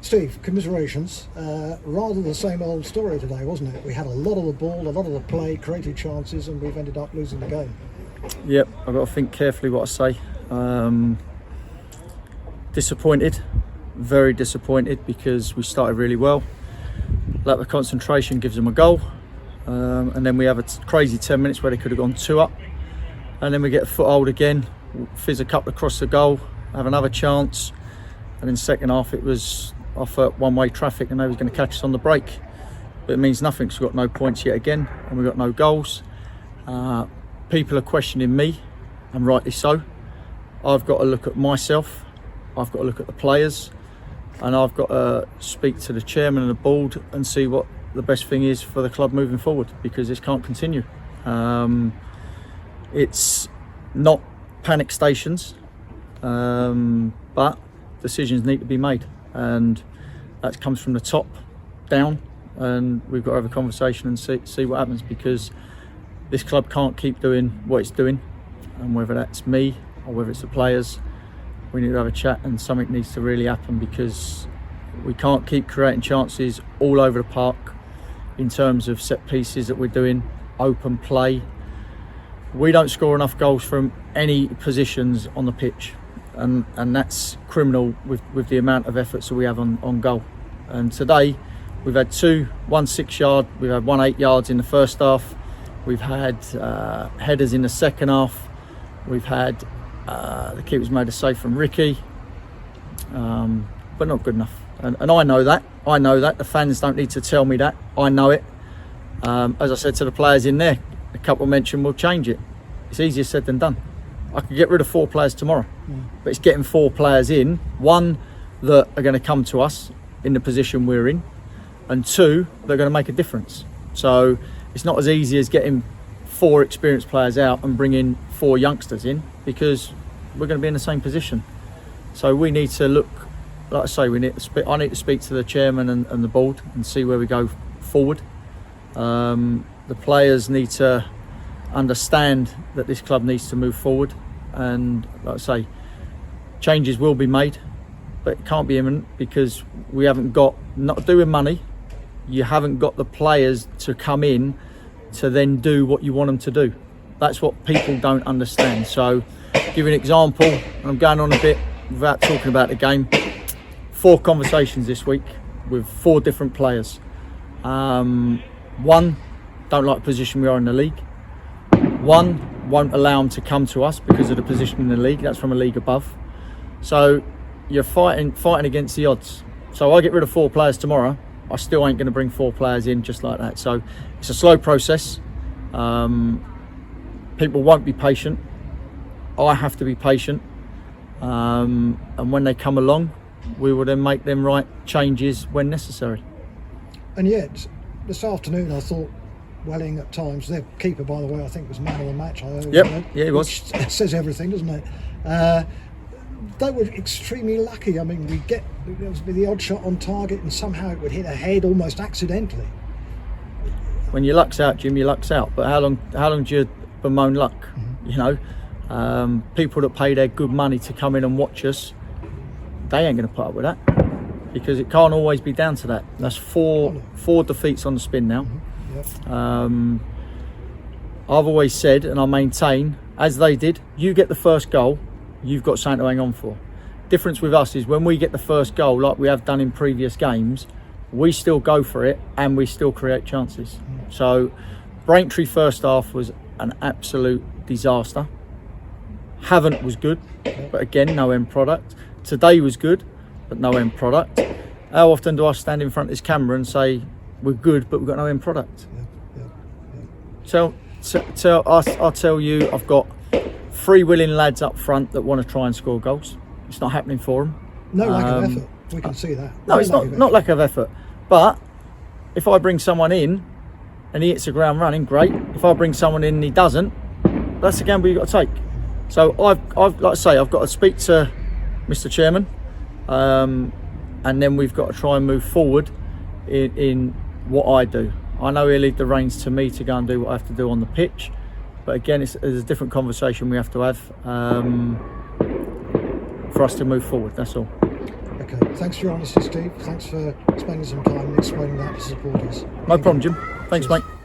Steve, commiserations. Rather the same old story today, wasn't it? We had a lot of the ball, a lot of the play, created chances, and we've ended up losing the game. Yep, I've got to think carefully what I say. Disappointed, very disappointed, because we started really well. Lack of concentration gives them a goal, and then we have a crazy 10 minutes where they could have gone 2 up, and then we get a foothold again, fizz a couple across the goal, have another chance, and in second half it was off at one-way traffic and they was going to catch us on the break. But it means nothing because we've got no points yet again and we've got no goals. People are questioning me, and rightly so. I've got to look at myself, I've got to look at the players, and I've got to speak to the chairman and the board and see what the best thing is for the club moving forward, because this can't continue. It's not panic stations, but decisions need to be made, and that comes from the top down, and we've got to have a conversation and see what happens, because this club can't keep doing what it's doing, and whether that's me or whether it's the players, we need to have a chat, and something needs to really happen, because we can't keep creating chances all over the park in terms of set pieces that we're doing, open play. We don't score enough goals from any positions on the pitch, and that's criminal with the amount of efforts that we have on goal. And today we've had one 6-yard, we've had 1 8 yards in the first half, we've had headers in the second half, we've had the keeper's made a save from Ricky, but not good enough. And I know that. The fans don't need to tell me that. I know it. As I said to the players in there, a couple mentioned we'll change it. It's easier said than done. I could get rid of 4 players tomorrow, but it's getting 4 players in. 1 that are going to come to us in the position we're in, and 2 that are going to make a difference. So it's not as easy as getting 4 experienced players out and bringing 4 youngsters in, because we're going to be in the same position. So we need to look, like I say, I need to speak to the chairman and the board and see where we go forward. The players need to understand that this club needs to move forward, and like I say, changes will be made, but it can't be imminent, because we haven't got, not doing money, you haven't got the players to come in to then do what you want them to do. That's what people don't understand. So give you an example, and I'm going on a bit without talking about the game. 4 conversations this week with 4 different players. 1, don't like the position we are in the league. 1, won't allow them to come to us because of the position in the league. That's from a league above. So you're fighting against the odds. So I get rid of 4 players tomorrow, I still ain't going to bring 4 players in just like that. So it's a slow process. People won't be patient. I have to be patient. And when they come along, we will then make them right changes when necessary. And yet, this afternoon I thought Welling at times, their keeper by the way, I think was man of the match. Yeah, he was. It says everything, doesn't it? They were extremely lucky. I mean, there was the odd shot on target and somehow it would hit a head almost accidentally. When your luck's out, Jim, your luck's out. But how long do you bemoan luck? You know, people that pay their good money to come in and watch us, they ain't going to put up with that, because it can't always be down to that. That's four defeats on the spin now. Yep. I've always said, and I maintain, as they did, you get the first goal, you've got something to hang on for. Difference with us is when we get the first goal, like we have done in previous games, we still go for it and we still create chances. So Braintree first half was an absolute disaster. Havant was good, but again, no end product. Today was good, but no end product. How often do I stand in front of this camera and say we're good, but we've got no end product? So I'll tell you, I've got 3 willing lads up front that want to try and score goals. It's not happening for them. No lack of effort. We can see that. No, it's not lack of effort. But if I bring someone in and he hits the ground running, great. If I bring someone in and he doesn't, that's the gamble you've got to take. So I've like I say, I've got to speak to Mr. Chairman, and then we've got to try and move forward in what I do. I know he'll leave the reins to me to go and do what I have to do on the pitch, but again, it's a different conversation we have to have for us to move forward. That's all. Okay, thanks for your honesty, Steve. Thanks for spending some time explaining that to supporters. No problem, Jim. Thanks, Cheers. mate.